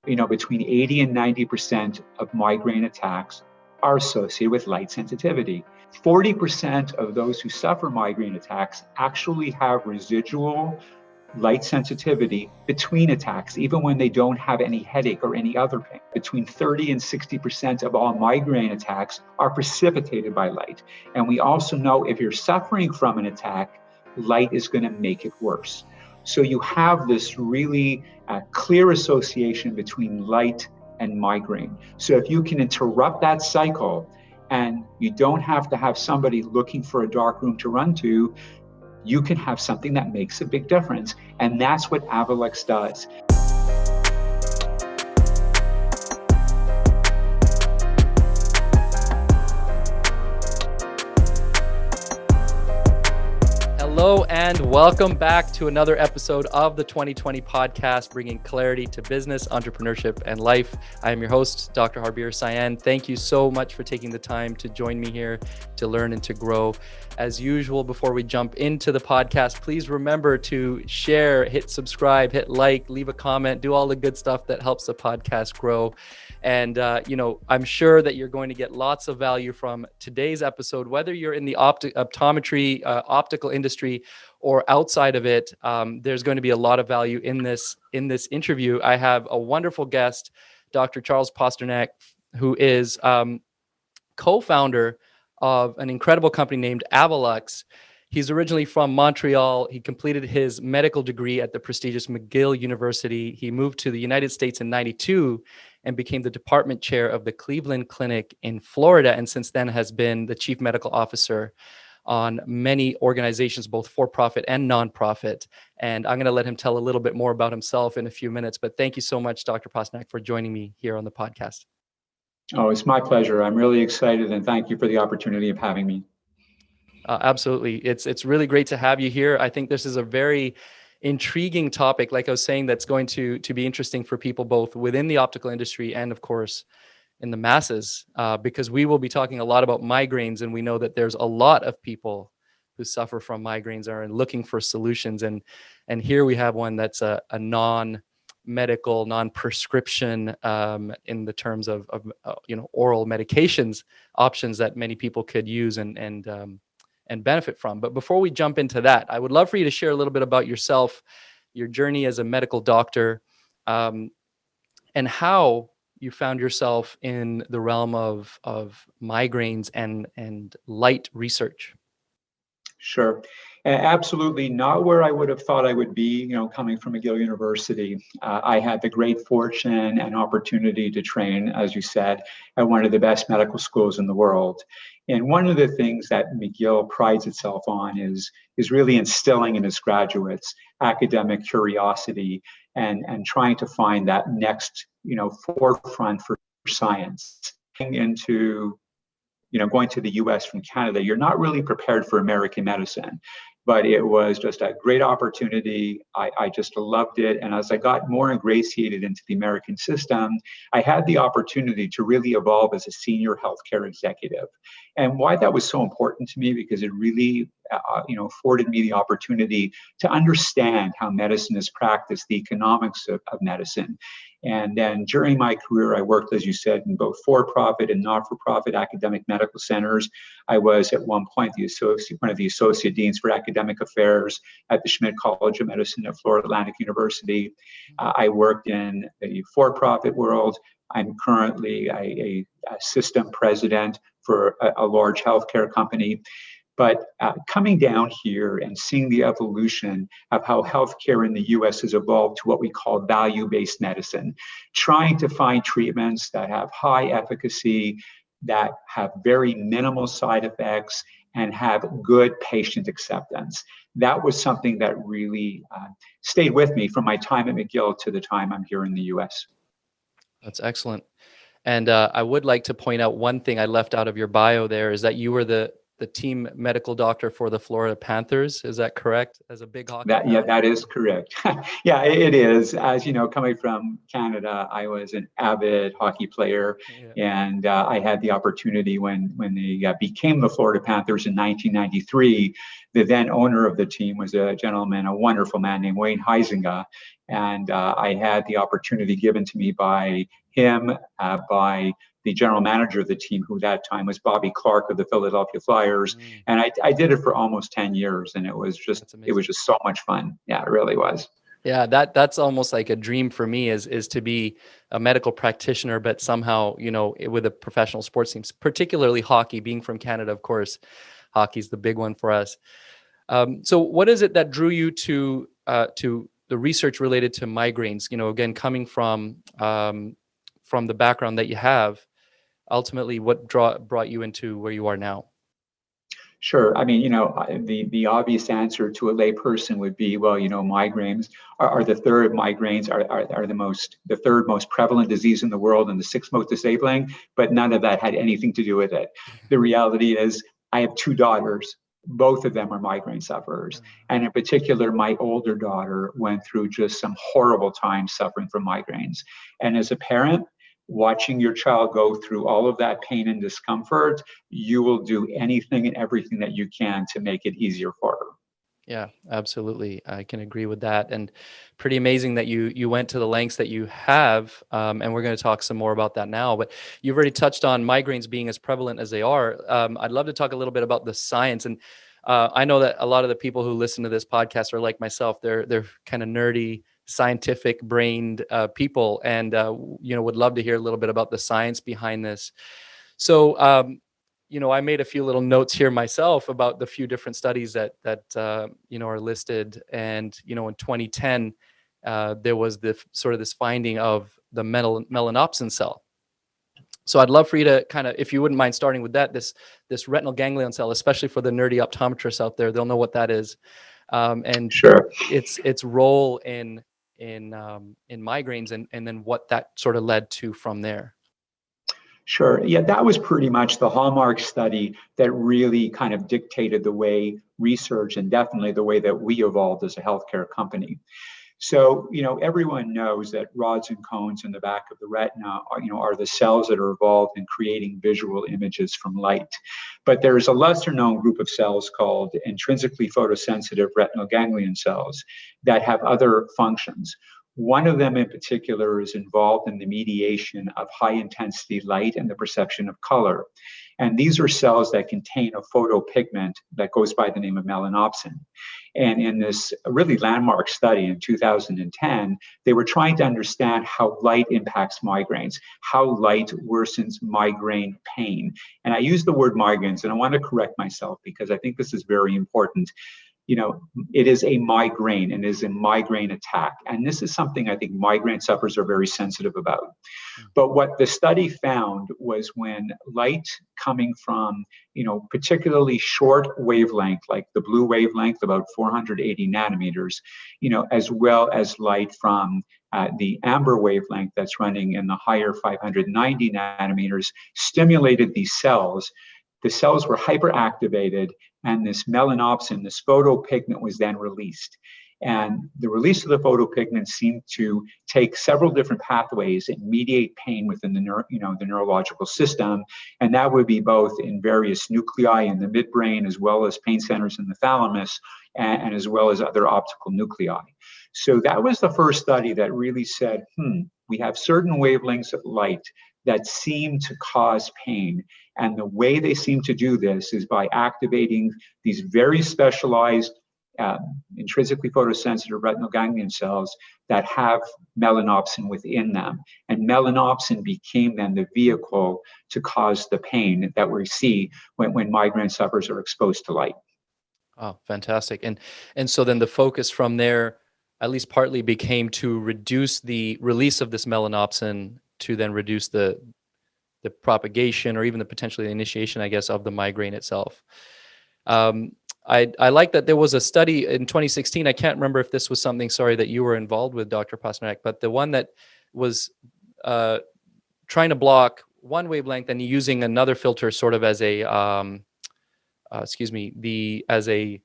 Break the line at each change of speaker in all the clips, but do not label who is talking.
between 80 and 90% of migraine attacks are associated with light sensitivity. 40% of those who suffer migraine attacks actually have residual light sensitivity between attacks, even when they don't have any headache or any other pain. Between 30 and 60% of all migraine attacks are precipitated by light. And we also know if you're suffering from an attack, light is going to make it worse. So you have this really clear association between light and migraine. So if you can interrupt that cycle and you don't have to have somebody looking for a dark room to run to, you can have something that makes a big difference. And that's what Avulux does.
Hello and welcome back to another episode of the 2020 podcast, bringing clarity to business, entrepreneurship, and life. I am your host, Dr. Harbir Sayan. Thank you so much for taking the time to join me here to learn and to grow. As usual, before we jump into the podcast, please remember to share, hit subscribe, hit like, leave a comment, do all the good stuff that helps the podcast grow. And, I'm sure that you're going to get lots of value from today's episode, whether you're in the optometry, optical industry or outside of it. There's going to be a lot of value in this interview. I have a wonderful guest, Dr. Charles Posternack, who is co-founder of an incredible company named Avalux. He's originally from Montreal. He completed his medical degree at the prestigious McGill University. He moved to the United States in '92 and became the department chair of the Cleveland Clinic in Florida, and since then has been the chief medical officer on many organizations, both for-profit and nonprofit. And I'm going to let him tell a little bit more about himself in a few minutes. But thank you so much, Dr. Posternack, for joining me here on the podcast.
Oh, it's my pleasure. I'm really excited, and thank you for the opportunity of having me.
Absolutely. It's really great to have you here. I think this is a very intriguing topic, like I was saying, that's going to be interesting for people both within the optical industry and, of course, in the masses, because we will be talking a lot about migraines, and we know that there's a lot of people who suffer from migraines are looking for solutions. And here we have one that's a non-medical, non-prescription in the terms of oral medications options that many people could use and benefit from. But before we jump into that, I would love for you to share a little bit about yourself, your journey as a medical doctor, and how you found yourself in the realm of migraines and light research.
Sure. Absolutely not where I would have thought I would be, coming from McGill University. I had the great fortune and opportunity to train, as you said, at one of the best medical schools in the world. And one of the things that McGill prides itself on is really instilling in its graduates academic curiosity and trying to find that next, forefront for science. Going to the US from Canada, you're not really prepared for American medicine, but it was just a great opportunity. I just loved it. And as I got more ingratiated into the American system, I had the opportunity to really evolve as a senior healthcare executive. And why that was so important to me, because it really, afforded me the opportunity to understand how medicine is practiced, the economics of medicine. And then during my career, I worked, as you said, in both for-profit and not-for-profit academic medical centers. I was at one point one of the associate deans for academic affairs at the Schmidt College of Medicine at Florida Atlantic University. I worked in the for-profit world. I'm currently a system president for a large healthcare company. But coming down here and seeing the evolution of how healthcare in the US has evolved to what we call value-based medicine, trying to find treatments that have high efficacy, that have very minimal side effects, and have good patient acceptance. That was something that really stayed with me from my time at McGill to the time I'm here in the US.
That's excellent. And I would like to point out one thing I left out of your bio there is that you were the the team medical doctor for the Florida Panthers. Is that correct? As a big hockey fan?
That is correct. Yeah, it is. As you know, coming from Canada, I was an avid hockey player,
Yeah.
and I had the opportunity when they became the Florida Panthers in 1993. The then owner of the team was a gentleman, a wonderful man named Wayne Huizinga, and I had the opportunity given to me by him, by the general manager of the team, who that time was Bobby Clark of the Philadelphia Flyers. And I did it for almost 10 years, and it was just so much fun. Yeah, it really was.
Yeah, that's almost like a dream for me is to be a medical practitioner, but somehow, with a professional sports team, particularly hockey. Being from Canada, of course, hockey's the big one for us. So what is it that drew you to the research related to migraines? Again, coming from the background that you have, ultimately, what brought you into where you are now?
Sure. I mean, the obvious answer to a layperson would be, well, migraines are the third most prevalent disease in the world and the sixth most disabling, but none of that had anything to do with it. The reality is I have two daughters. Both of them are migraine sufferers. And in particular, my older daughter went through just some horrible times suffering from migraines. And as a parent, watching your child go through all of that pain and discomfort, you will do anything and everything that you can to make it easier for her.
Yeah, absolutely. I can agree with that. And pretty amazing that you went to the lengths that you have. And we're going to talk some more about that now. But you've already touched on migraines being as prevalent as they are. I'd love to talk a little bit about the science. And I know that a lot of the people who listen to this podcast are like myself. They're kind of nerdy, scientific brained people, and would love to hear a little bit about the science behind this. So I made a few little notes here myself about the few different studies that are listed. And in 2010 there was this finding of the melanopsin cell. So I'd love for you to kind of, if you wouldn't mind starting with that, this retinal ganglion cell, especially for the nerdy optometrists out there, they'll know what that is. And
sure,
its role in migraines, and then what that sort of led to from there.
Sure. Yeah, that was pretty much the hallmark study that really kind of dictated the way research and definitely the way that we evolved as a healthcare company. So, everyone knows that rods and cones in the back of the retina are the cells that are involved in creating visual images from light. But there's a lesser known group of cells called intrinsically photosensitive retinal ganglion cells that have other functions. One of them in particular is involved in the mediation of high intensity light and the perception of color. And these are cells that contain a photopigment that goes by the name of melanopsin. And in this really landmark study in 2010, they were trying to understand how light impacts migraines, how light worsens migraine pain. And I use the word migraines, and I want to correct myself because I think this is very important. It is a migraine and is a migraine attack. And this is something I think migraine sufferers are very sensitive about. But what the study found was when light coming from, particularly short wavelength, like the blue wavelength, about 480 nanometers, as well as light from the amber wavelength that's running in the higher 590 nanometers, stimulated these cells. The cells were hyperactivated, and this melanopsin, this photopigment, was then released. And the release of the photopigment seemed to take several different pathways and mediate pain within the neurological system. And that would be both in various nuclei in the midbrain, as well as pain centers in the thalamus, and as well as other optical nuclei. So that was the first study that really said, we have certain wavelengths of light that seem to cause pain. And the way they seem to do this is by activating these very specialized intrinsically photosensitive retinal ganglion cells that have melanopsin within them. And melanopsin became then the vehicle to cause the pain that we see when migraine sufferers are exposed to light.
Oh, fantastic. And so then the focus from there, at least partly, became to reduce the release of this melanopsin to then reduce the propagation or even the potentially the initiation, I guess, of the migraine itself. I like that there was a study in 2016. I can't remember if this was something, that you were involved with, Dr. Posternack, but the one that was trying to block one wavelength and using another filter sort of as a as a,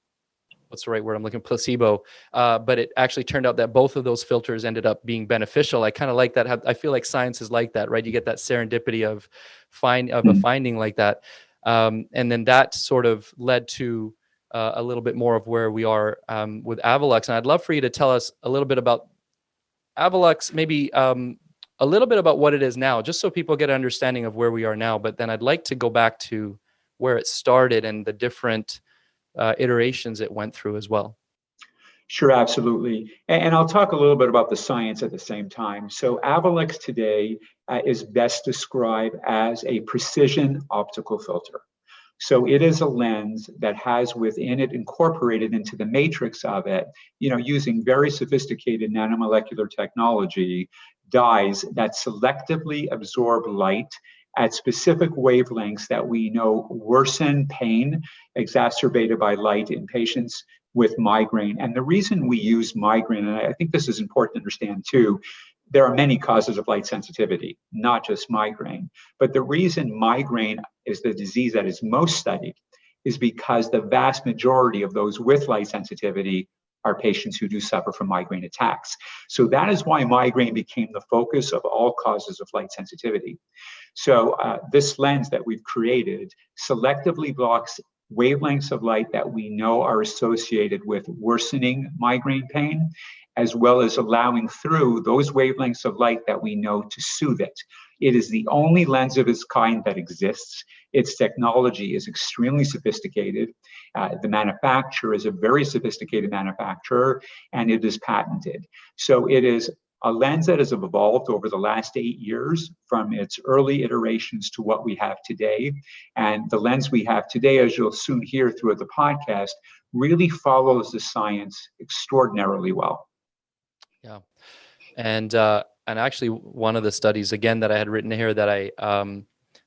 what's the right word I'm looking, placebo, but it actually turned out that both of those filters ended up being beneficial. I kind of like that. I feel like science is like that, right? You get that serendipity of a finding like that. And then that sort of led to a little bit more of where we are with Avalux. And I'd love for you to tell us a little bit about Avalux, maybe a little bit about what it is now, just so people get an understanding of where we are now. But then I'd like to go back to where it started and the different iterations it went through as well.
Sure, absolutely. And I'll talk a little bit about the science at the same time. So Avalux today is best described as a precision optical filter. So it is a lens that has within it, incorporated into the matrix of it, using very sophisticated nanomolecular technology, dyes that selectively absorb light at specific wavelengths that we know worsen pain exacerbated by light in patients with migraine. And the reason we use migraine, and I think this is important to understand too, there are many causes of light sensitivity, not just migraine. But the reason migraine is the disease that is most studied is because the vast majority of those with light sensitivity are patients who do suffer from migraine attacks. So that is why migraine became the focus of all causes of light sensitivity. So this lens that we've created selectively blocks wavelengths of light that we know are associated with worsening migraine pain, as well as allowing through those wavelengths of light that we know to soothe it. It is the only lens of its kind that exists. Its technology is extremely sophisticated. The manufacturer is a very sophisticated manufacturer, and it is patented. So it is a lens that has evolved over the last 8 years from its early iterations to what we have today. And the lens we have today, as you'll soon hear through the podcast, really follows the science extraordinarily well.
Yeah. And actually one of the studies again that I had written here that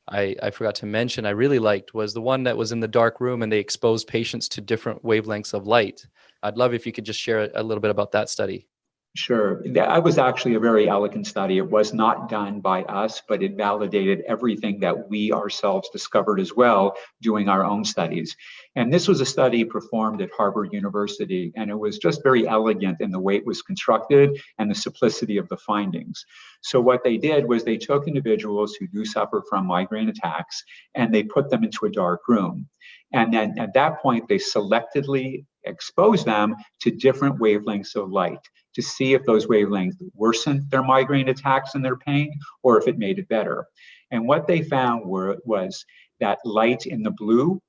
I forgot to mention, I really liked, was the one that was in the dark room and they exposed patients to different wavelengths of light. I'd love if you could just share a little bit about that study.
Sure. That was actually a very elegant study. It was not done by us, but it validated everything that we ourselves discovered as well doing our own studies. And this was a study performed at Harvard University, and it was just very elegant in the way it was constructed and the simplicity of the findings. So what they did was they took individuals who do suffer from migraine attacks and they put them into a dark room. And then at that point, they selectively exposed them to different wavelengths of light to see if those wavelengths worsened their migraine attacks and their pain, or if it made it better. And what they found was that light in the blue,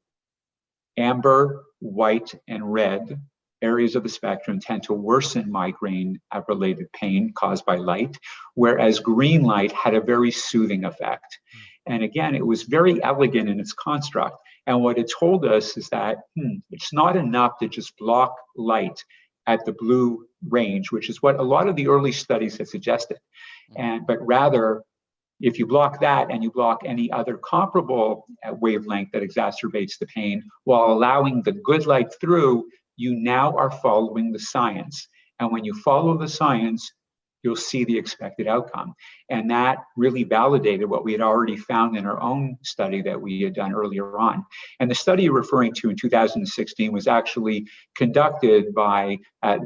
amber, white, and red areas of the spectrum tend to worsen migraine-related pain caused by light, whereas green light had a very soothing effect. And again, it was very elegant in its construct. And what it told us is that it's not enough to just block light at the blue range, which is what a lot of the early studies had suggested. But rather, if you block that and you block any other comparable wavelength that exacerbates the pain while allowing the good light through, you now are following the science. And when you follow the science, you'll see the expected outcome. And that really validated what we had already found in our own study that we had done earlier on. And the study you're referring to in 2016 was actually conducted by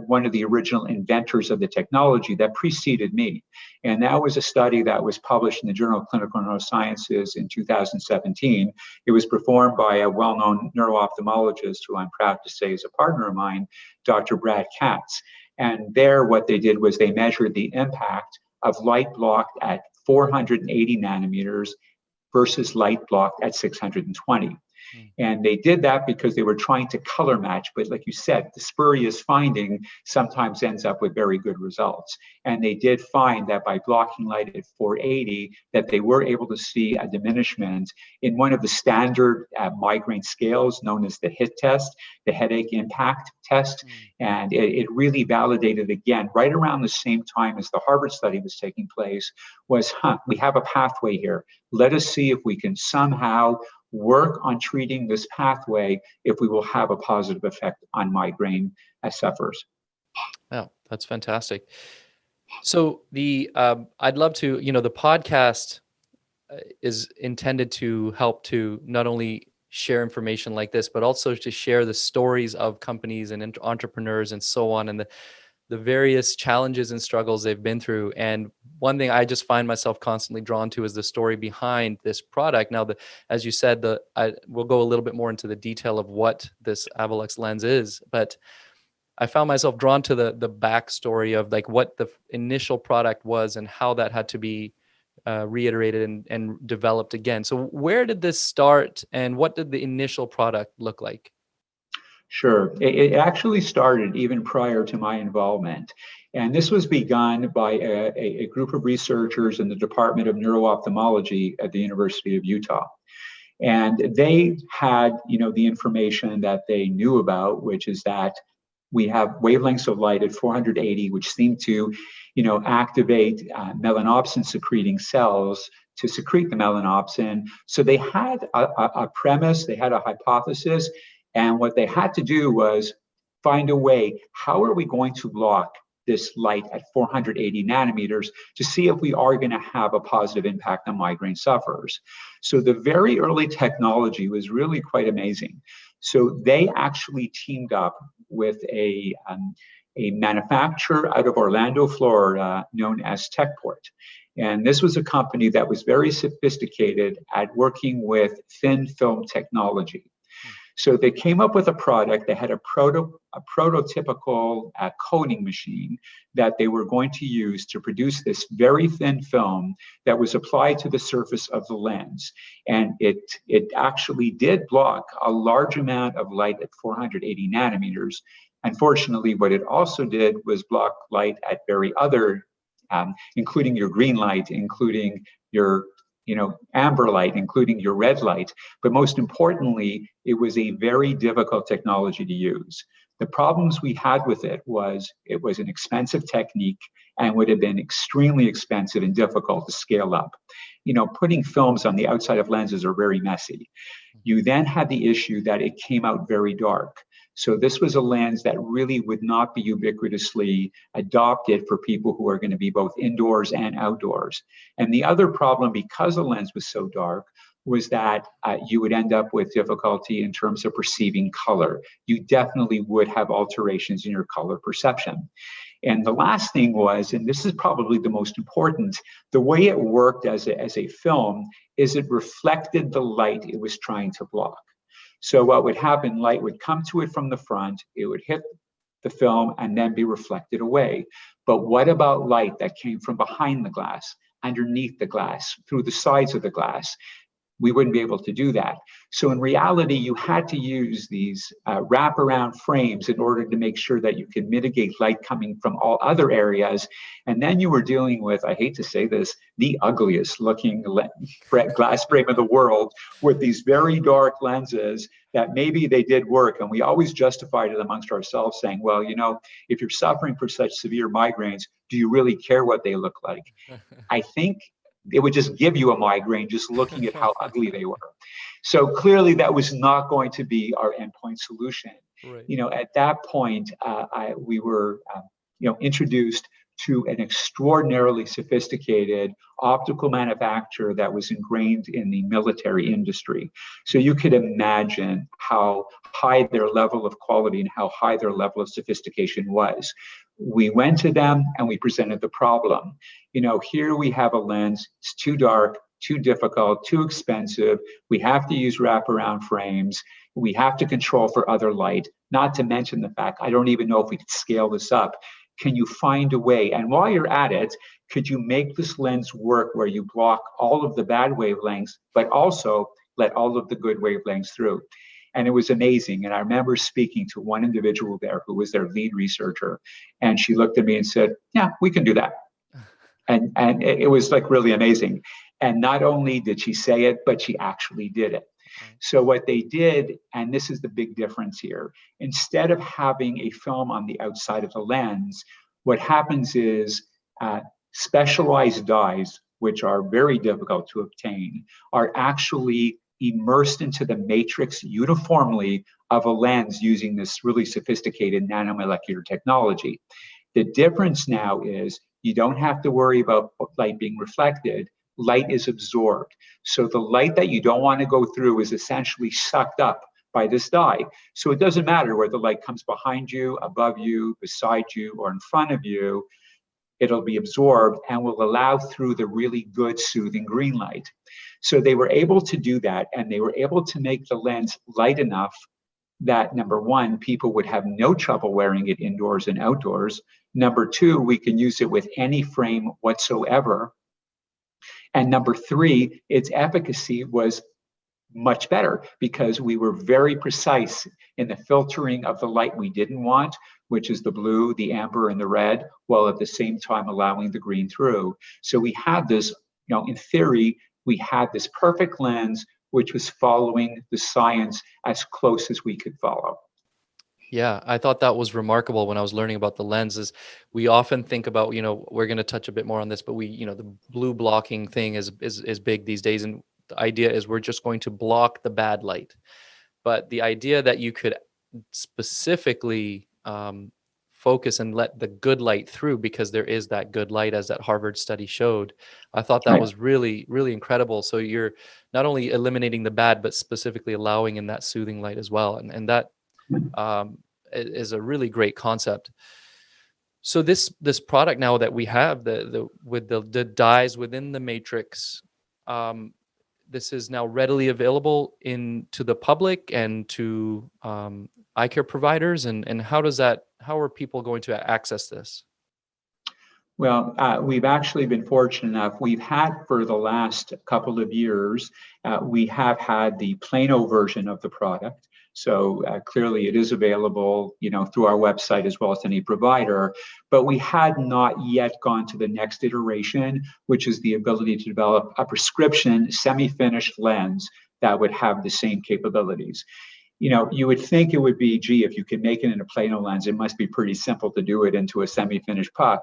one of the original inventors of the technology that preceded me. And that was a study that was published in the Journal of Clinical Neurosciences in 2017. It was performed by a well-known neuro-ophthalmologist who I'm proud to say is a partner of mine, Dr. Brad Katz. And there, what they did was they measured the impact of light blocked at 480 nanometers versus light blocked at 620. And they did that because they were trying to color match. But like you said, the spurious finding sometimes ends up with very good results. And they did find that by blocking light at 480, that they were able to see a diminishment in one of the standard migraine scales known as the HIT test, the headache impact test. And it really validated again, right around the same time as the Harvard study was taking place, was, we have a pathway here. Let us see if we can somehow work on treating this pathway if we will have a positive effect on migraine sufferers.
Wow, that's fantastic. So I'd love to, the podcast is intended to help to not only share information like this, but also to share the stories of companies and entrepreneurs and so on, and the various challenges and struggles they've been through. And one thing I just find myself constantly drawn to is the story behind this product. Now, as you said, we'll go a little bit more into the detail of what this Avalux Lens is, but I found myself drawn to the backstory of like what the initial product was and how that had to be reiterated and developed again. So where did this start, and what did the initial product look like?
Sure. It actually started even prior to my involvement. And this was begun by a group of researchers in the Department of Neuro-Ophthalmology at the University of Utah. And they had, the information that they knew about, which is that we have wavelengths of light at 480, which seem to, activate melanopsin secreting cells to secrete the melanopsin. So they had a premise, they had a hypothesis, and what they had to do was find a way, how are we going to block this light at 480 nanometers to see if we are going to have a positive impact on migraine sufferers. So the very early technology was really quite amazing. So they actually teamed up with a manufacturer out of Orlando, Florida, known as Techport. And this was a company that was very sophisticated at working with thin film technology. So they came up with a product. They had a prototypical coating machine that they were going to use to produce this very thin film that was applied to the surface of the lens. And it actually did block a large amount of light at 480 nanometers. Unfortunately, what it also did was block light at very other, including your green light, including your amber light, including your red light. But most importantly, it was a very difficult technology to use. The problems we had with it was an expensive technique and would have been extremely expensive and difficult to scale up. Putting films on the outside of lenses are very messy. You then had the issue that it came out very dark. So this was a lens that really would not be ubiquitously adopted for people who are going to be both indoors and outdoors. And the other problem, because the lens was so dark, was that you would end up with difficulty in terms of perceiving color. You definitely would have alterations in your color perception. And the last thing was, and this is probably the most important, the way it worked as a film is it reflected the light it was trying to block. So what would happen, light would come to it from the front, it would hit the film and then be reflected away. But what about light that came from behind the glass, underneath the glass, through the sides of the glass? We wouldn't be able to do that. So in reality, you had to use these wraparound frames in order to make sure that you can mitigate light coming from all other areas. And then you were dealing with, I hate to say this, the ugliest looking glass frame of the world with these very dark lenses that maybe they did work. And we always justified it amongst ourselves saying, well, if you're suffering from such severe migraines, do you really care what they look like? I think it would just give you a migraine just looking at how ugly they were. So clearly that was not going to be our endpoint solution. Right. At that point, we were introduced to an extraordinarily sophisticated optical manufacturer that was ingrained in the military industry. So you could imagine how high their level of quality and how high their level of sophistication was. We went to them and we presented the problem. Here we have a lens, it's too dark, too difficult, too expensive. We have to use wraparound frames. We have to control for other light, not to mention the fact, I don't even know if we could scale this up. Can you find a way? And while you're at it, could you make this lens work where you block all of the bad wavelengths, but also let all of the good wavelengths through? And it was amazing. And I remember speaking to one individual there who was their lead researcher. And she looked at me and said, yeah, we can do that. And it was like really amazing. And not only did she say it, but she actually did it. So what they did, and this is the big difference here, instead of having a film on the outside of the lens, what happens is specialized dyes, which are very difficult to obtain, are actually immersed into the matrix uniformly of a lens using this really sophisticated nanomolecular technology. The difference now is you don't have to worry about light being reflected, light is absorbed. So the light that you don't want to go through is essentially sucked up by this dye. So it doesn't matter whether the light comes behind you, above you, beside you, or in front of you, it'll be absorbed and will allow through the really good soothing green light. So they were able to do that, and they were able to make the lens light enough that, number one, people would have no trouble wearing it indoors and outdoors. Number two, we can use it with any frame whatsoever. And number three, its efficacy was much better because we were very precise in the filtering of the light we didn't want, which is the blue, the amber, and the red, while at the same time allowing the green through. So we had this, in theory, we had this perfect lens, which was following the science as close as we could follow.
Yeah, I thought that was remarkable when I was learning about the lenses. We often think about, we're going to touch a bit more on this, but the blue blocking thing is big these days. And the idea is we're just going to block the bad light. But the idea that you could specifically focus and let the good light through, because there is that good light, as that Harvard study showed, I thought that was really, really incredible. So you're not only eliminating the bad, but specifically allowing in that soothing light as well. And that is a really great concept. So this product now that we have, with the dyes within the matrix, this is now readily available to the public and to eye care providers. And how are people going to access this?
Well, we've actually been fortunate enough. We've had for the last couple of years, we have had the Plano version of the product. So clearly it is available, through our website as well as any provider, but we had not yet gone to the next iteration, which is the ability to develop a prescription semi-finished lens that would have the same capabilities. You would think it would be, gee, if you can make it in a Plano lens, it must be pretty simple to do it into a semi-finished puck.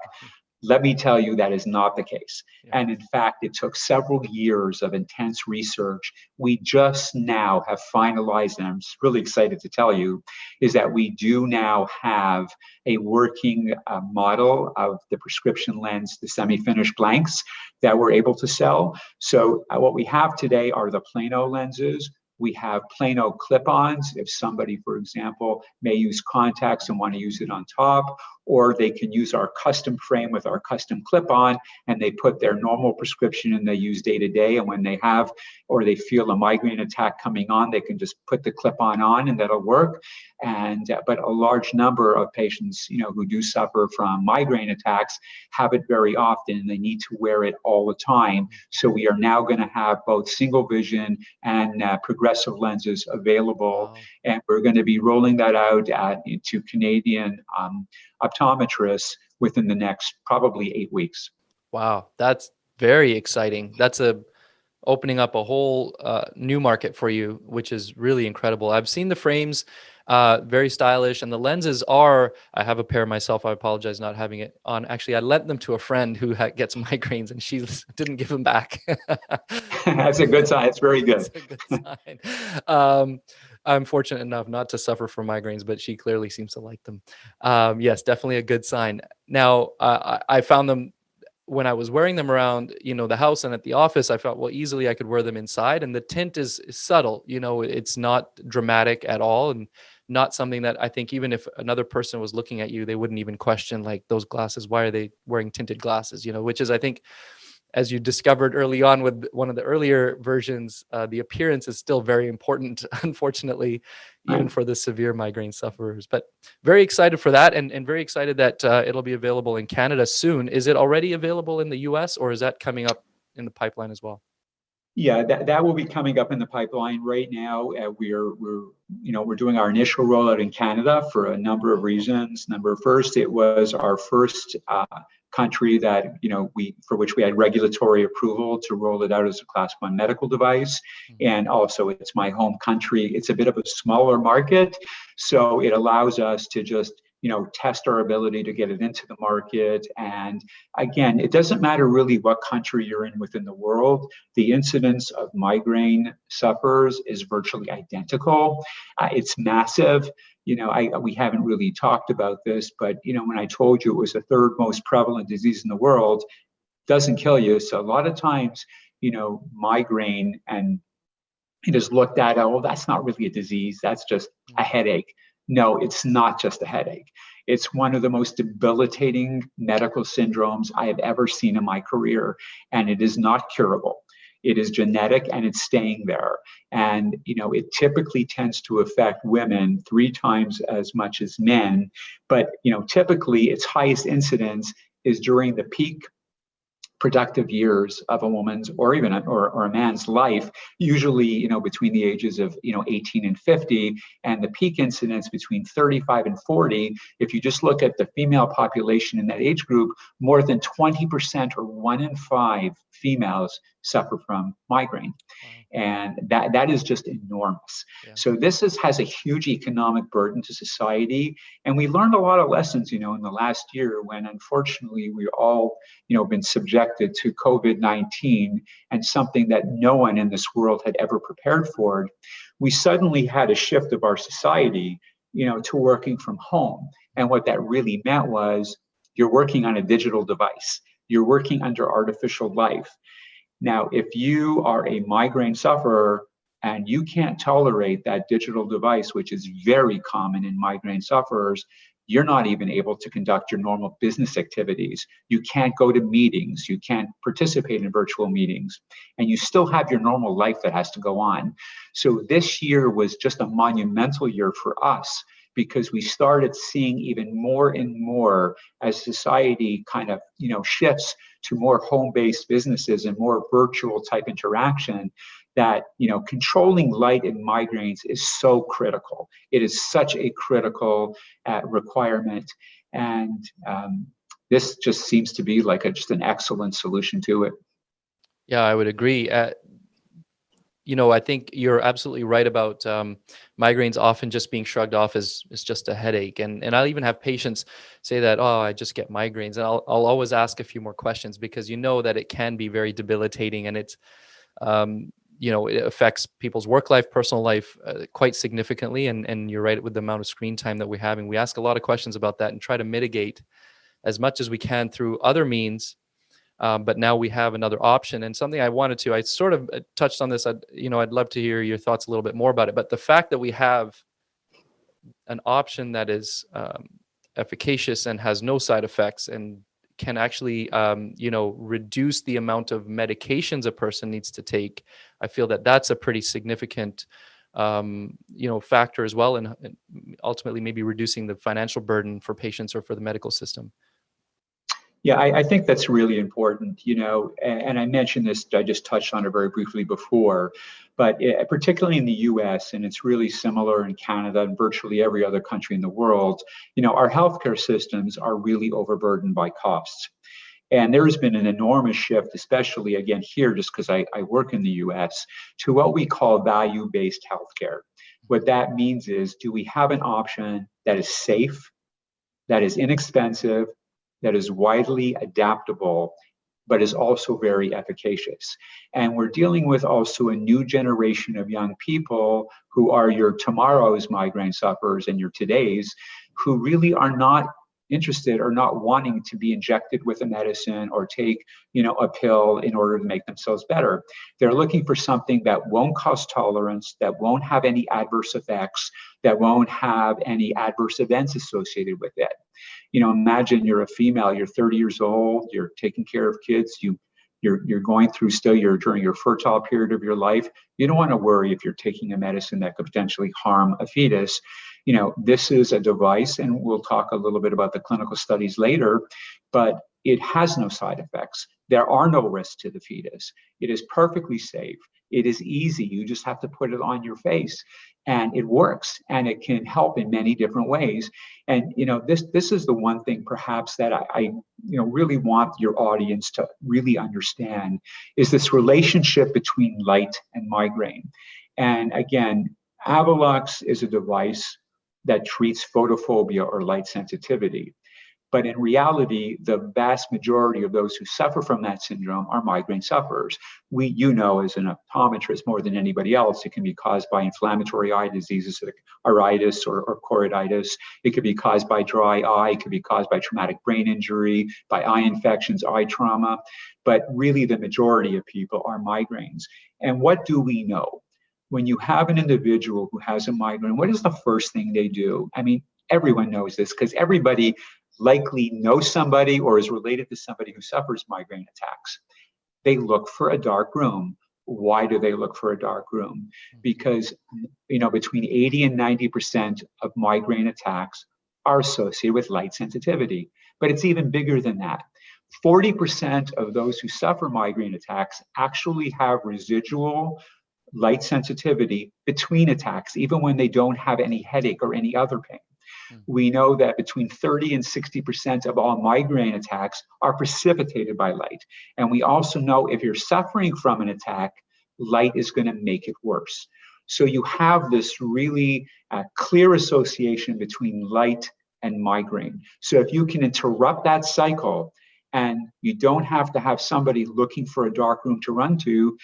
Let me tell you, that is not the case. Yeah. And in fact, it took several years of intense research. We just now have finalized, and I'm really excited to tell you, is that we do now have a working model of the prescription lens, the semi-finished blanks that we're able to sell. So what we have today are the Plano lenses. We have Plano clip-ons if somebody, for example, may use contacts and want to use it on top, or they can use our custom frame with our custom clip-on, and they put their normal prescription and they use day to day. And when they have, or they feel a migraine attack coming on, they can just put the clip-on on and that'll work. And but a large number of patients, who do suffer from migraine attacks have it very often, and they need to wear it all the time. So we are now going to have both single vision and progressive lenses available. Wow. And we're going to be rolling that out to Canadian optometrists within the next probably 8 weeks.
Wow, that's very exciting. That's opening up a whole new market for you, which is really incredible. I've seen the frames, very stylish, and the lenses I have a pair myself. I apologize not having it on. Actually, I lent them to a friend who gets migraines, and she didn't give them back.
That's a good sign. It's very good.
That's a good sign. I'm fortunate enough not to suffer from migraines, but she clearly seems to like them. Yes, definitely a good sign. Now, I found them when I was wearing them around, the house and at the office. I felt, well, easily I could wear them inside, and the tint is subtle. It's not dramatic at all, and not something that I think even if another person was looking at you, they wouldn't even question, like, those glasses, why are they wearing tinted glasses? Which is, I think, as you discovered early on with one of the earlier versions, the appearance is still very important, unfortunately, even for the severe migraine sufferers. But very excited for that, and very excited that it'll be available in Canada soon. Is it already available in the US, or is that coming up in the pipeline as well?
Yeah, that will be coming up in the pipeline right now. We're doing our initial rollout in Canada for a number of reasons. First, it was our first country that for which we had regulatory approval to roll it out as a Class 1 medical device, and also it's my home country. It's a bit of a smaller market, so it allows us to just test our ability to get it into the market. And again, it doesn't matter really what country you're in within the world. The incidence of migraine sufferers is virtually identical. It's massive. We haven't really talked about this, but when I told you it was the third most prevalent disease in the world, doesn't kill you. So a lot of times, migraine, and it is looked at, oh, that's not really a disease, that's just a headache. No, it's not just a headache. It's one of the most debilitating medical syndromes I have ever seen in my career, and it is not curable. It is genetic and it's staying there. And, it typically tends to affect women 3 times as much as men. But, typically its highest incidence is during the peak productive years of a woman's or even or a man's life, usually between the ages of 18 and 50, and the peak incidence between 35 and 40. If you just look at the female population in that age group, more than 20% or 1 in 5 females suffer from migraine. Wow. And that is just enormous. Yeah. So this has a huge economic burden to society. And we learned a lot of lessons, in the last year, when unfortunately we all, been subjected to COVID-19, and something that no one in this world had ever prepared for. We suddenly had a shift of our society, to working from home. And what that really meant was you're working on a digital device. You're working under artificial life. Now, if you are a migraine sufferer and you can't tolerate that digital device, which is very common in migraine sufferers, you're not even able to conduct your normal business activities. You can't go to meetings. You can't participate in virtual meetings. And you still have your normal life that has to go on. So this year was just a monumental year for us, because we started seeing even more and more as society kind of, shifts to more home-based businesses and more virtual type interaction, that, controlling light and migraines is so critical. It is such a critical requirement. And this just seems to be like just an excellent solution to it.
Yeah, I would agree. I think you're absolutely right about migraines often just being shrugged off as just a headache. And I'll even have patients say that, oh, I just get migraines. And I'll always ask a few more questions, because that it can be very debilitating, and it's, it affects people's work life, personal life quite significantly. And you're right with the amount of screen time that we're having. We ask a lot of questions about that and try to mitigate as much as we can through other means. But now we have another option, and something I sort of touched on this. I'd love to hear your thoughts a little bit more about it. But the fact that we have an option that is efficacious and has no side effects and can actually, reduce the amount of medications a person needs to take, I feel that that's a pretty significant, factor as well, and ultimately maybe reducing the financial burden for patients or for the medical system.
Yeah, I think that's really important, and I mentioned this, I just touched on it very briefly before, but particularly in the US, and it's really similar in Canada and virtually every other country in the world, our healthcare systems are really overburdened by costs. And there has been an enormous shift, especially again here, just because I work in the US, to what we call value-based healthcare. What that means is, do we have an option that is safe, that is inexpensive, that is widely adaptable, but is also very efficacious? And we're dealing with also a new generation of young people who are your tomorrow's migraine sufferers and your today's, who really are not interested or not wanting to be injected with a medicine or take, a pill in order to make themselves better. They're looking for something that won't cause tolerance, that won't have any adverse effects, that won't have any adverse events associated with it. Imagine you're a female, you're 30 years old, you're taking care of kids, you're going through during your fertile period of your life. You don't want to worry if you're taking a medicine that could potentially harm a fetus. This is a device, and we'll talk a little bit about the clinical studies later, but it has no side effects. There are no risks to the fetus. It is perfectly safe. It is easy. You just have to put it on your face, and it works, and it can help in many different ways. And this is the one thing perhaps that I really want your audience to really understand, is this relationship between light and migraine. And again, Avalux is a device that treats photophobia or light sensitivity. But in reality, the vast majority of those who suffer from that syndrome are migraine sufferers. You know, as an optometrist more than anybody else, it can be caused by inflammatory eye diseases like iritis or choroiditis. It could be caused by dry eye. It could be caused by traumatic brain injury, by eye infections, eye trauma. But really, the majority of people are migraines. And what do we know? When you have an individual who has a migraine, what is the first thing they do? I mean, everyone knows this because everybody likely knows somebody or is related to somebody who suffers migraine attacks. They look for a dark room. Why do they look for a dark room? Because, you know, between 80 and 90% of migraine attacks are associated with light sensitivity. But it's even bigger than that. 40% of those who suffer migraine attacks actually have residual light sensitivity between attacks, even when they don't have any headache or any other pain. We know that between 30 and 60% of all migraine attacks are precipitated by light. And we also know if you're suffering from an attack, light is going to make it worse. So you have this really clear association between light and migraine. So if you can interrupt that cycle and you don't have to have somebody looking for a dark room to run to,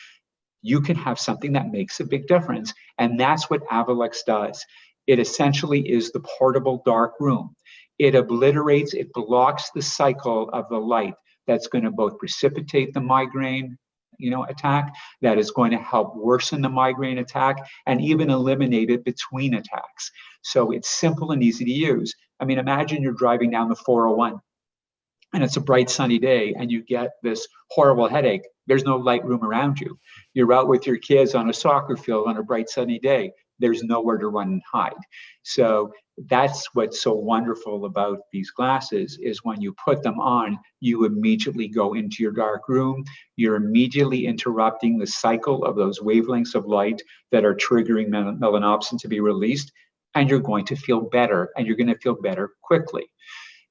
you can have something that makes a big difference. And that's what Avalux does. It essentially is the portable dark room. It obliterates, it blocks the cycle of the light that's going to both precipitate the migraine, attack, that is going to help worsen the migraine attack, and even eliminate it between attacks. So it's simple and easy to use. I mean, imagine you're driving down the 401 and it's a bright sunny day and you get this horrible headache. There's no light room around you. You're out with your kids on a soccer field on a bright sunny day. There's nowhere to run and hide. So that's what's so wonderful about these glasses is when you put them on, you immediately go into your dark room. You're immediately interrupting the cycle of those wavelengths of light that are triggering melanopsin to be released, and you're going to feel better, and you're going to feel better quickly.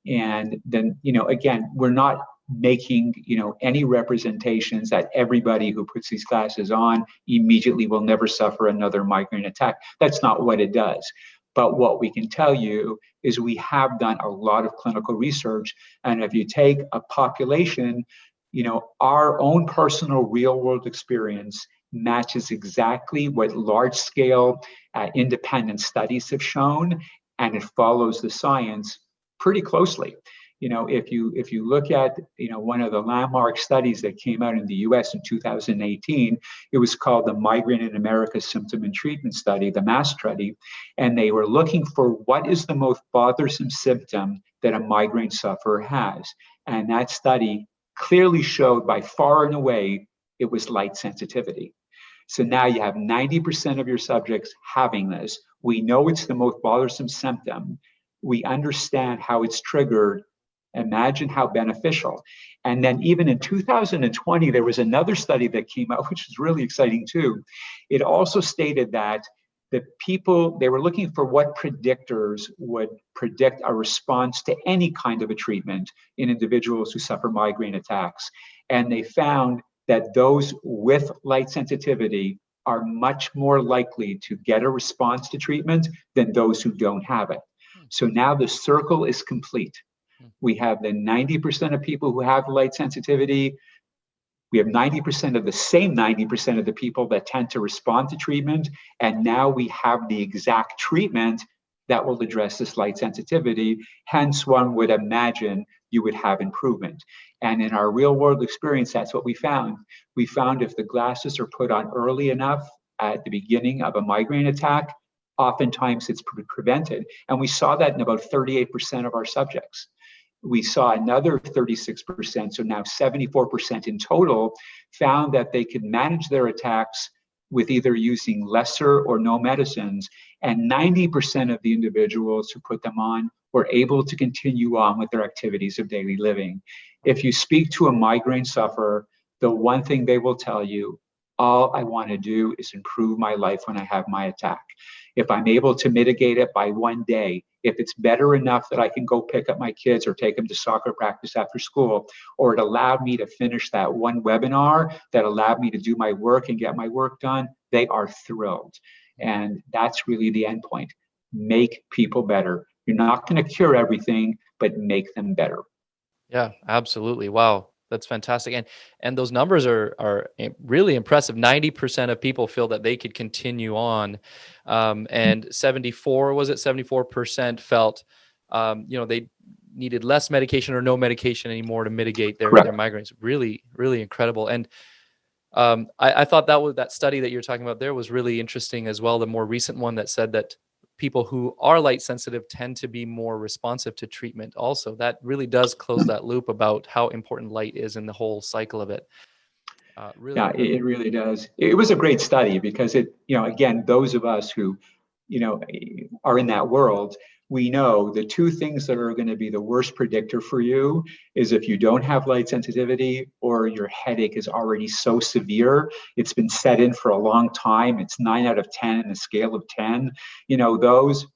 And then, again, we're not making, any representations that everybody who puts these glasses on immediately will never suffer another migraine attack. That's not what it does. But what we can tell you is we have done a lot of clinical research. And if you take a population, our own personal real world experience matches exactly what large scale independent studies have shown, and it follows the science pretty closely. If you look at one of the landmark studies that came out in the U.S. in 2018, it was called the Migraine in America Symptom and Treatment Study, the MASS study, and they were looking for what is the most bothersome symptom that a migraine sufferer has, and that study clearly showed by far and away it was light sensitivity. So now you have 90% of your subjects having this. We know it's the most bothersome symptom. We understand how it's triggered. Imagine how beneficial. And then even in 2020, there was another study that came out, which is really exciting too. It also stated that the people, they were looking for what predictors would predict a response to any kind of a treatment in individuals who suffer migraine attacks. And they found that those with light sensitivity are much more likely to get a response to treatment than those who don't have it. So now the circle is complete. We have the 90% of people who have light sensitivity. We have 90% of the same 90% of the people that tend to respond to treatment. And now we have the exact treatment that will address this light sensitivity. Hence, one would imagine you would have improvement. And in our real world experience, that's what we found. We found if the glasses are put on early enough at the beginning of a migraine attack, oftentimes it's prevented. And we saw that in about 38% of our subjects. We saw another 36%, so now 74% in total, found that they could manage their attacks with either using lesser or no medicines. And 90% of the individuals who put them on were able to continue on with their activities of daily living. If you speak to a migraine sufferer, the one thing they will tell you, all I want to do is improve my life when I have my attack. If I'm able to mitigate it by one day, if it's better enough that I can go pick up my kids or take them to soccer practice after school, or it allowed me to finish that one webinar that allowed me to do my work and get my work done, they are thrilled. And that's really the end point. Make people better. You're not going to cure everything, but make them better.
Yeah, absolutely. Wow. That's fantastic. And those numbers are really impressive. 90% of people feel that they could continue on. And 74% felt, they needed less medication or no medication anymore to mitigate their
Correct.
migraines. Really, really incredible. And I thought that study that you're talking about there was really interesting as well. The more recent one that said that people who are light sensitive tend to be more responsive to treatment. Also, that really does close that loop about how important light is in the whole cycle of it. Really
Yeah,
incredible.
it really does. It was a great study because again, those of us who, are in that world, we know the two things that are going to be the worst predictor for you is if you don't have light sensitivity or your headache is already so severe, it's been set in for a long time. It's 9 out of 10 in a scale of 10. Those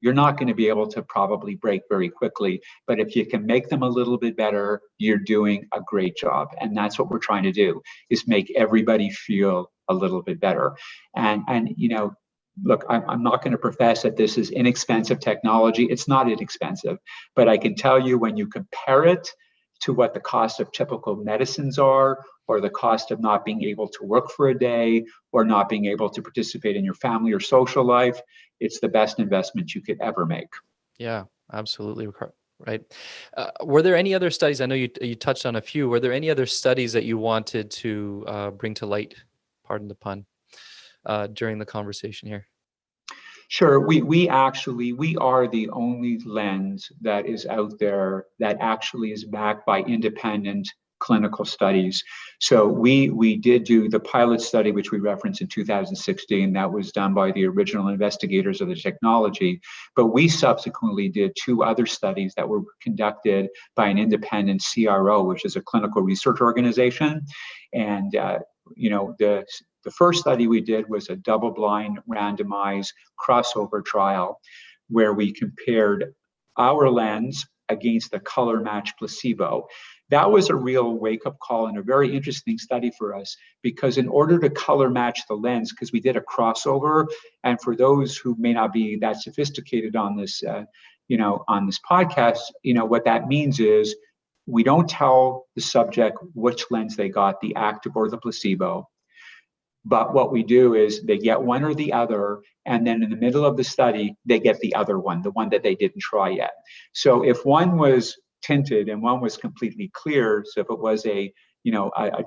you're not going to be able to probably break very quickly. But if you can make them a little bit better, you're doing a great job. And that's what we're trying to do, is make everybody feel a little bit better. And look, I'm not going to profess that this is inexpensive technology. It's not inexpensive. But I can tell you, when you compare it to what the cost of typical medicines are, or the cost of not being able to work for a day, or not being able to participate in your family or social life, it's the best investment you could ever make.
Yeah, absolutely. Right. Were there any other studies? I know you touched on a few. Were there any other studies that you wanted to bring to light, pardon the pun, during the conversation here?
Sure. We are the only lens that is out there that actually is backed by independent clinical studies. So we did do the pilot study, which we referenced in 2016. That was done by the original investigators of the technology. But we subsequently did 2 other studies that were conducted by an independent CRO, which is a clinical research organization. And the first study we did was a double-blind, randomized crossover trial where we compared our lens against a color-matched placebo. That was a real wake-up call and a very interesting study for us, because in order to color match the lens, because we did a crossover, and for those who may not be that sophisticated on this, on this podcast, what that means is we don't tell the subject which lens they got, the active or the placebo. But what we do is they get one or the other, and then in the middle of the study, they get the other one, the one that they didn't try yet. So if one was tinted and one was completely clear, so if it was a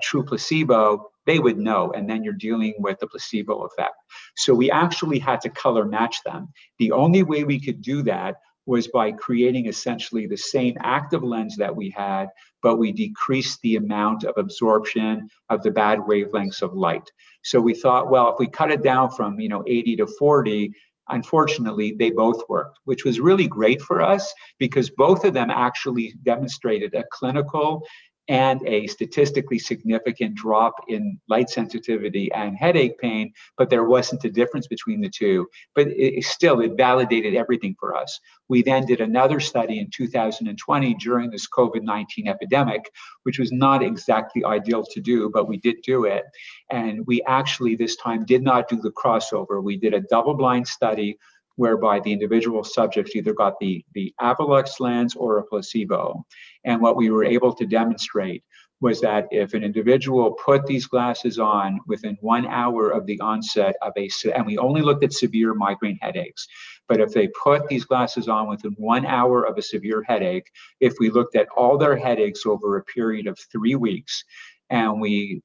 true placebo, they would know, and then you're dealing with the placebo effect. So we actually had to color match them. The only way we could do that was by creating essentially the same active lens that we had, but we decreased the amount of absorption of the bad wavelengths of light. So we thought, well, if we cut it down from 80 to 40, unfortunately, they both worked, which was really great for us because both of them actually demonstrated a clinical and a statistically significant drop in light sensitivity and headache pain, but there wasn't a difference between the two. But it validated everything for us. We then did another study in 2020 during this COVID-19 epidemic, which was not exactly ideal to do, but we did do it. And we actually this time did not do the crossover. We did a double-blind study whereby the individual subjects either got the Avalux lens or a placebo. And what we were able to demonstrate was that if an individual put these glasses on within 1 hour of the onset of and we only looked at severe migraine headaches, but if they put these glasses on within 1 hour of a severe headache, if we looked at all their headaches over a period of 3 weeks, and we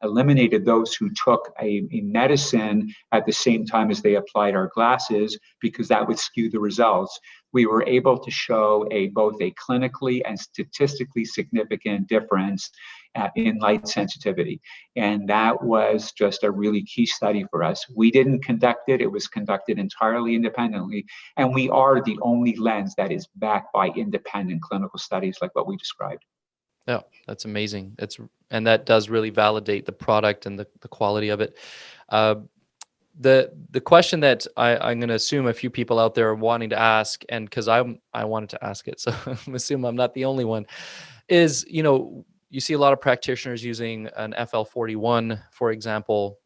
eliminated those who took a medicine at the same time as they applied our glasses, because that would skew the results, we were able to show both a clinically and statistically significant difference in light sensitivity. And that was just a really key study for us. We didn't conduct it. It was conducted entirely independently. And we are the only lens that is backed by independent clinical studies like what we described.
Yeah, that's amazing. And that does really validate the product and the quality of it. The question that I'm going to assume a few people out there are wanting to ask, and because I wanted to ask it, so I'm assuming I'm not the only one, is you see a lot of practitioners using an FL41, for example,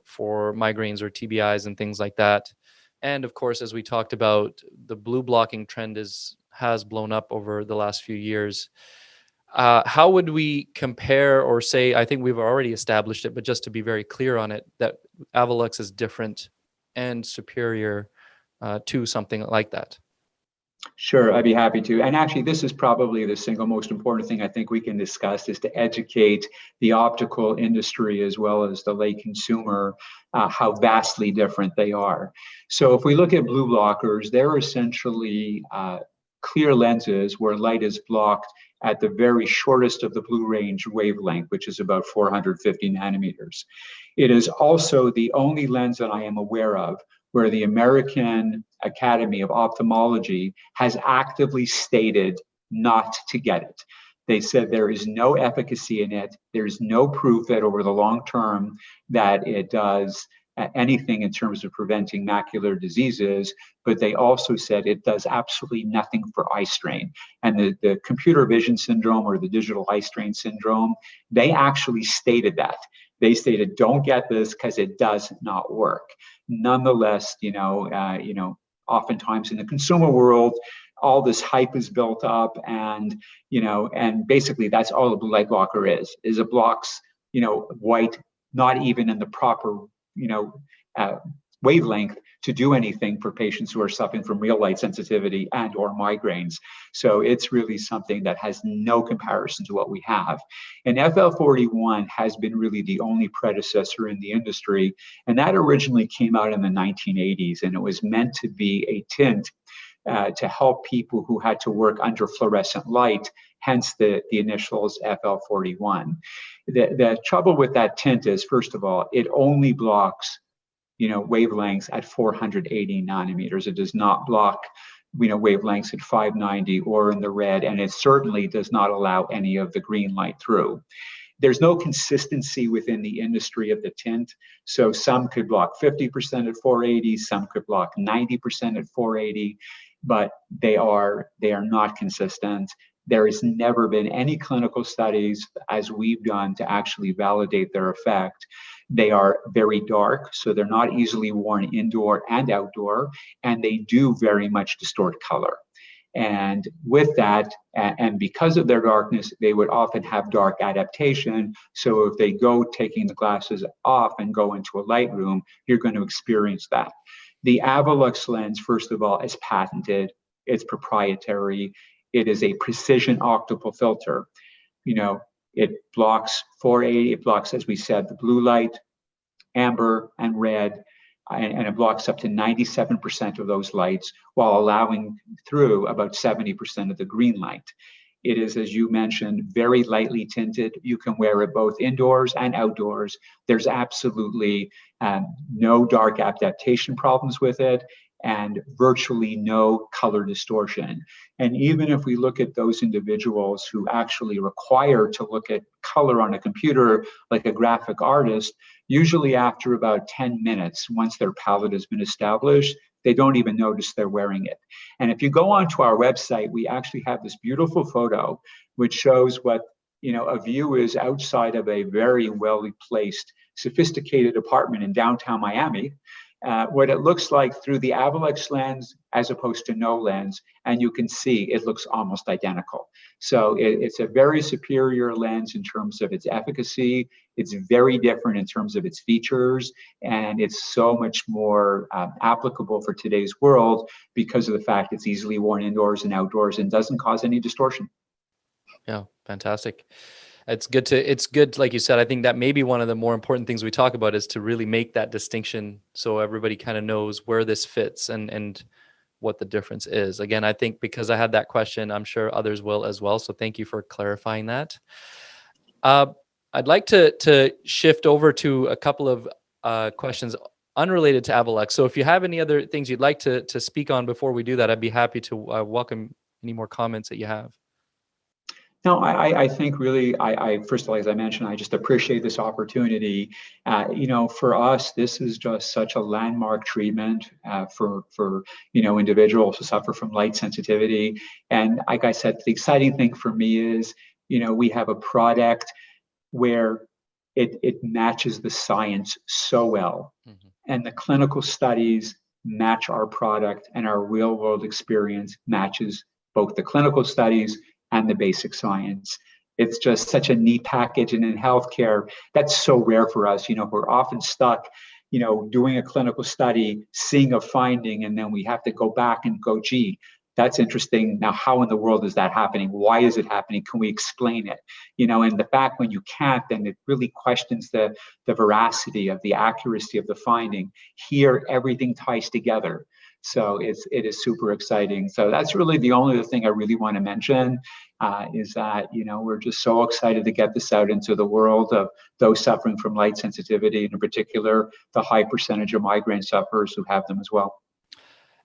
for migraines or TBIs and things like that. And of course, as we talked about, the blue blocking trend has blown up over the last few years. How would we compare or say, I think we've already established it, but just to be very clear on it, that Avalux is different and superior to something like that?
Sure, I'd be happy to. And actually, this is probably the single most important thing I think we can discuss, is to educate the optical industry as well as the lay consumer how vastly different they are. So if we look at blue blockers, they're essentially clear lenses where light is blocked at the very shortest of the blue range wavelength, which is about 450 nanometers. It is also the only lens that I am aware of where the American Academy of Ophthalmology has actively stated not to get it. They said there is no efficacy in it. There's no proof that over the long term that it does anything in terms of preventing macular diseases, but they also said it does absolutely nothing for eye strain. And the computer vision syndrome, or the digital eye strain syndrome, they actually stated that. They stated, don't get this because it does not work. Nonetheless, oftentimes in the consumer world, all this hype is built up, and basically that's all a blue light blocker is it blocks white, not even in the proper wavelength to do anything for patients who are suffering from real light sensitivity and or migraines. So it's really something that has no comparison to what we have. And FL41 has been really the only predecessor in the industry, and that originally came out in the 1980s, and it was meant to be a tint to help people who had to work under fluorescent light, hence the initials FL41. The trouble with that tint is, first of all, it only blocks wavelengths at 480 nanometers. It does not block wavelengths at 590 or in the red, and it certainly does not allow any of the green light through. There's no consistency within the industry of the tint. So some could block 50% at 480, some could block 90% at 480, but they are not consistent. There has never been any clinical studies, as we've done, to actually validate their effect. They are very dark, so they're not easily worn indoor and outdoor, and they do very much distort color. And with that, and because of their darkness, they would often have dark adaptation. So if they go taking the glasses off and go into a light room, you're going to experience that. The Avalux lens, first of all, is patented. It's proprietary. It is a precision optical filter. It blocks 480. It blocks, as we said, the blue light, amber, and red. And it blocks up to 97% of those lights while allowing through about 70% of the green light. It is, as you mentioned, very lightly tinted. You can wear it both indoors and outdoors. There's absolutely no dark adaptation problems with it, and virtually no color distortion. And even if we look at those individuals who actually require to look at color on a computer, like a graphic artist, usually after about 10 minutes, once their palette has been established, they don't even notice they're wearing it. And if you go onto our website, we actually have this beautiful photo which shows what a view is outside of a very well-placed, sophisticated apartment in downtown Miami. What it looks like through the Avalux lens as opposed to no lens, and you can see it looks almost identical. So it's a very superior lens in terms of its efficacy. It's very different in terms of its features, and it's so much more applicable for today's world because of the fact it's easily worn indoors and outdoors and doesn't cause any distortion.
Yeah, fantastic. It's good, like you said. I think that maybe one of the more important things we talk about is to really make that distinction so everybody kind of knows where this fits and what the difference is. Again, I think because I had that question, I'm sure others will as well. So thank you for clarifying that. I'd like to shift over to a couple of questions unrelated to Avalux. So if you have any other things you'd like to speak on before we do that, I'd be happy to welcome any more comments that you have.
No, I think really, I first of all, as I mentioned, I just appreciate this opportunity. For us, this is just such a landmark treatment for individuals who suffer from light sensitivity. And like I said, the exciting thing for me is, we have a product where it matches the science so well, and the clinical studies match our product, and our real world experience matches both the clinical studies and the basic science. It's just such a neat package. And in healthcare, that's so rare for us. We're often stuck, doing a clinical study, seeing a finding, and then we have to go back and go, gee, that's interesting. Now, how in the world is that happening? Why is it happening? Can we explain it? And the fact when you can't, then it really questions the veracity of the accuracy of the finding. Here, everything ties together. So it is super exciting. So that's really the only other thing I really want to mention, is that, we're just so excited to get this out into the world of those suffering from light sensitivity, and in particular, the high percentage of migraine sufferers who have them as well.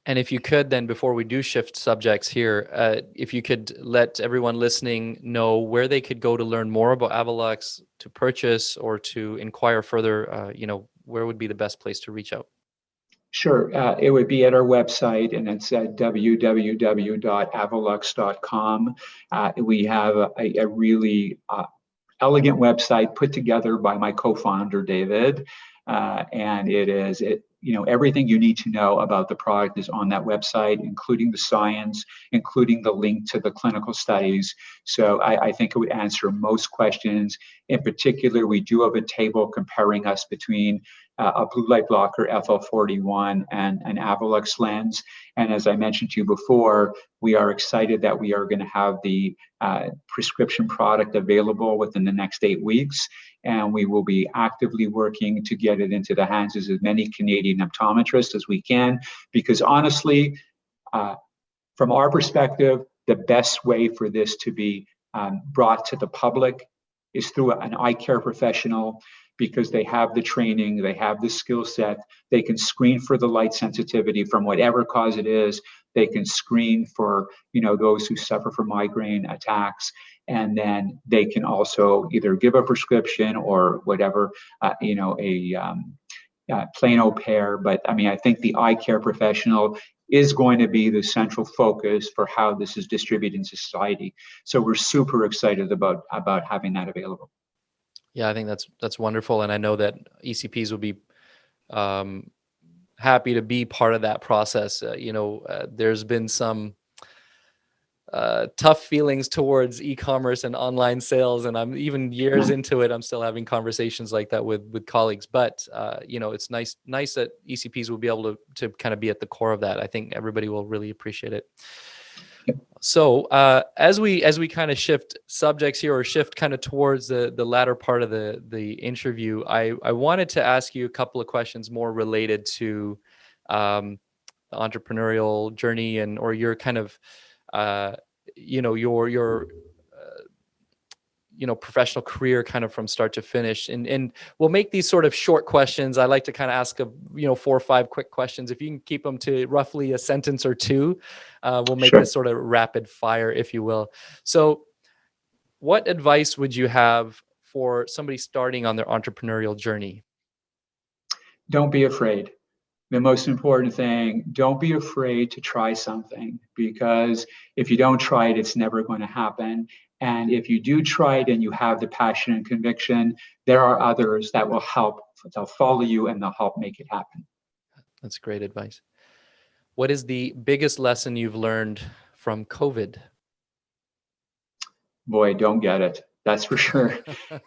And if you could, then before we do shift subjects here, if you could let everyone listening know where they could go to learn more about Avalux, to purchase or to inquire further, where would be the best place to reach out?
Sure. It would be at our website, and it's at www.avulux.com. We have a really elegant website put together by my co-founder, David. And everything you need to know about the product is on that website, including the science, including the link to the clinical studies. So I think it would answer most questions. In particular, we do have a table comparing us between a blue light blocker, FL41, and an Avalux Lens. And as I mentioned to you before, we are excited that we are going to have the prescription product available within the next 8 weeks. And we will be actively working to get it into the hands of as many Canadian optometrists as we can, because honestly, from our perspective, the best way for this to be brought to the public is through an eye care professional, because they have the training, they have the skill set, they can screen for the light sensitivity from whatever cause it is. They can screen for, those who suffer from migraine attacks, and then they can also either give a prescription or whatever, plain old pair. But I think the eye care professional is going to be the central focus for how this is distributed in society. So we're super excited about having that available.
Yeah, I think that's wonderful, and I know that ECPs will be happy to be part of that process. There's been some tough feelings towards e-commerce and online sales, and I'm even years into it, I'm still having conversations like that with colleagues. But it's nice that ECPs will be able to kind of be at the core of that. I think everybody will really appreciate it. So as we kind of shift subjects here, or shift kind of towards the latter part of the interview, I wanted to ask you a couple of questions more related to the entrepreneurial journey, or your kind of your professional career kind of from start to finish. And we'll make these sort of short questions. I like to kind of ask 4 or 5 quick questions. If you can keep them to roughly a sentence or two, we'll make this sort of rapid fire, if you will. So what advice would you have for somebody starting on their entrepreneurial journey?
Don't be afraid. The most important thing, don't be afraid to try something, because if you don't try it, it's never going to happen. And if you do try it and you have the passion and conviction, there are others that will help. They'll follow you and they'll help make it happen.
That's great advice. What is the biggest lesson you've learned from COVID?
Boy, don't get it. That's for sure.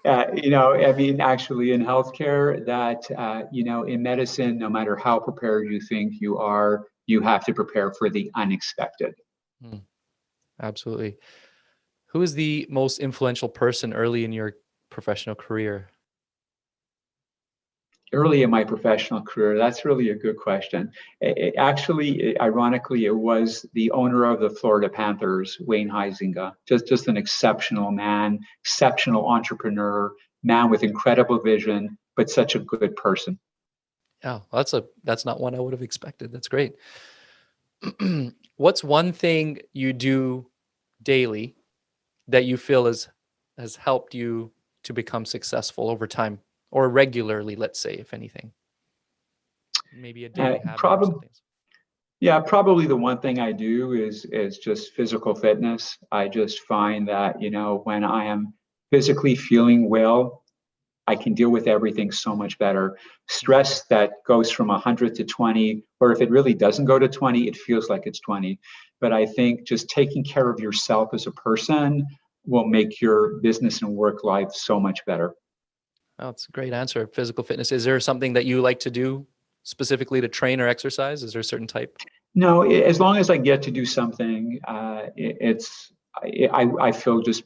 Actually in healthcare, that, in medicine, no matter how prepared you think you are, you have to prepare for the unexpected.
Absolutely. Who is the most influential person early in your professional career?
Early in my professional career, that's really a good question. Ironically, it was the owner of the Florida Panthers, Wayne Huizenga. Just an exceptional man, exceptional entrepreneur, man with incredible vision, but such a good person.
Yeah, that's not one I would have expected. That's great. What's one thing you do daily that you feel has helped you to become successful over time, or regularly, let's say, if anything? Maybe a daily habit or something.
Yeah, probably the one thing I do is just physical fitness. I just find that, when I am physically feeling well, I can deal with everything so much better. Stress that goes from 100 to 20, or if it really doesn't go to 20, it feels like it's 20. but I think just taking care of yourself as a person will make your business and work life so much better.
Oh, that's a great answer. Physical fitness. Is there something that you like to do specifically to train or exercise? Is there a certain type?
No, as long as I get to do something, I feel just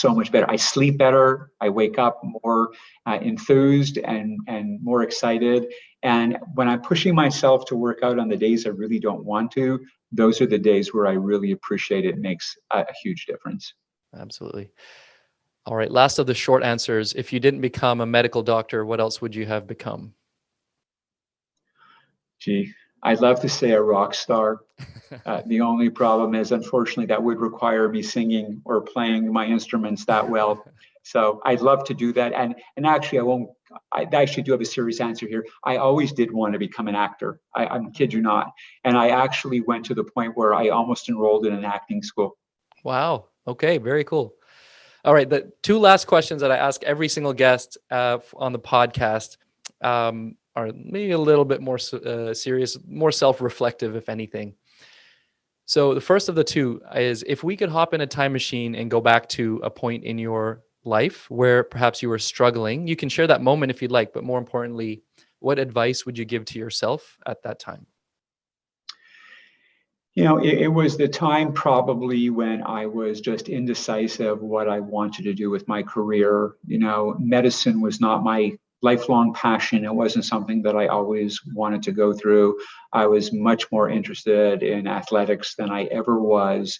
so much better. I sleep better. I wake up more enthused and more excited. And when I'm pushing myself to work out on the days I really don't want to, those are the days where I really appreciate it. It makes a huge difference.
Absolutely. All right. Last of the short answers. If you didn't become a medical doctor, what else would you have become?
Gee, I'd love to say a rock star. The only problem is, unfortunately, that would require me singing or playing my instruments that well. So I'd love to do that. And actually, I actually do have a serious answer here. I always did want to become an actor. I'm kid you not. And I actually went to the point where I almost enrolled in an acting school.
Wow. Okay. Very cool. All right. The two last questions that I ask every single guest on the podcast are maybe a little bit more serious, more self-reflective, if anything. So the first of the two is, if we could hop in a time machine and go back to a point in your life where perhaps you were struggling, you can share that moment if you'd like, but more importantly, what advice would you give to yourself at that time?
It was the time probably when I was just indecisive what I wanted to do with my career. Medicine was not my lifelong passion. It wasn't something that I always wanted to go through. I was much more interested in athletics than I ever was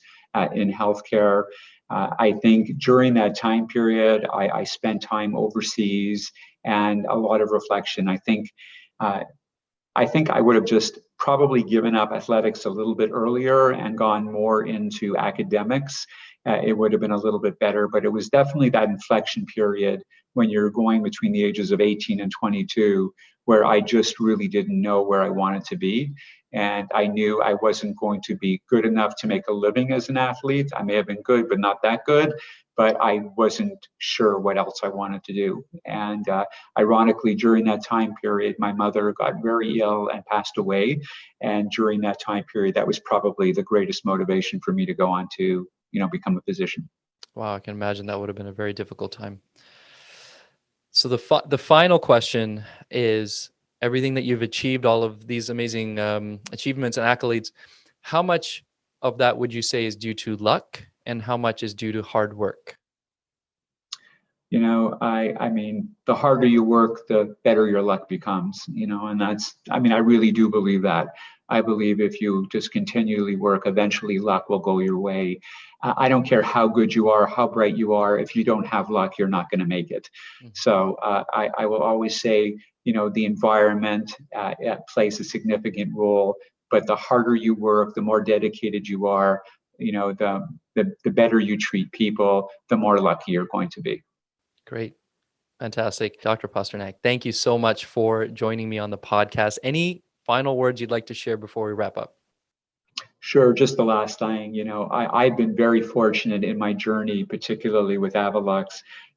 in healthcare. I think during that time period, I spent time overseas and a lot of reflection. I think I would have just probably given up athletics a little bit earlier and gone more into academics. It would have been a little bit better, but it was definitely that inflection period when you're going between the ages of 18 and 22, where I just really didn't know where I wanted to be. And I knew I wasn't going to be good enough to make a living as an athlete. I may have been good, but not that good. But I wasn't sure what else I wanted to do. And ironically, during that time period, my mother got very ill and passed away. And during that time period, that was probably the greatest motivation for me to go on to, become a physician.
Wow, I can imagine that would have been a very difficult time. So the final question is, everything that you've achieved, all of these amazing achievements and accolades, how much of that would you say is due to luck, and how much is due to hard work?
I mean, the harder you work, the better your luck becomes, and I really do believe that. I believe if you just continually work, eventually luck will go your way. I don't care how good you are, how bright you are. If you don't have luck, you're not going to make it. Mm-hmm. So I will always say, the environment plays a significant role, but the harder you work, the more dedicated you are, the better you treat people, the more lucky you're going to be.
Great. Fantastic. Dr. Posternack, thank you so much for joining me on the podcast. Any final words you'd like to share before we wrap up?
Sure. Just the last thing, I've been very fortunate in my journey, particularly with Avalux,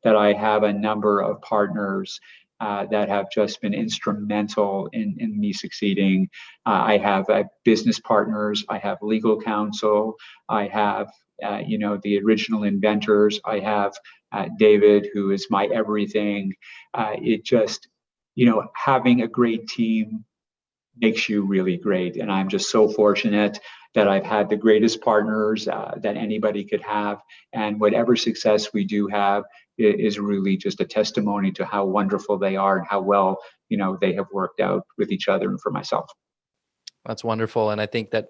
that I have a number of partners that have just been instrumental in me succeeding. I have business partners, I have legal counsel, I have, the original inventors, I have David, who is my everything. It just, having a great team makes you really great. And I'm just so fortunate that I've had the greatest partners that anybody could have. And whatever success we do have is really just a testimony to how wonderful they are and how well, they have worked out with each other and for myself.
That's wonderful. And I think that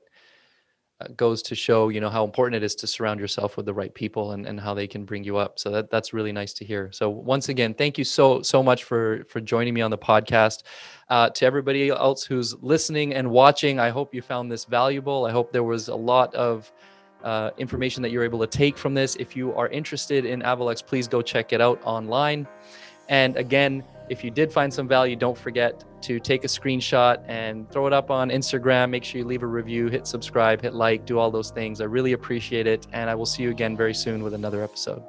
goes to show, how important it is to surround yourself with the right people and how they can bring you up. So that's really nice to hear. So once again, thank you so much for joining me on the podcast. To everybody else who's listening and watching, I hope you found this valuable. I hope there was a lot of information that you're able to take from this. If you are interested in Avalux, please go check it out online. And again, if you did find some value, don't forget to take a screenshot and throw it up on Instagram. Make sure you leave a review, hit subscribe, hit like, do all those things. I really appreciate it. And I will see you again very soon with another episode.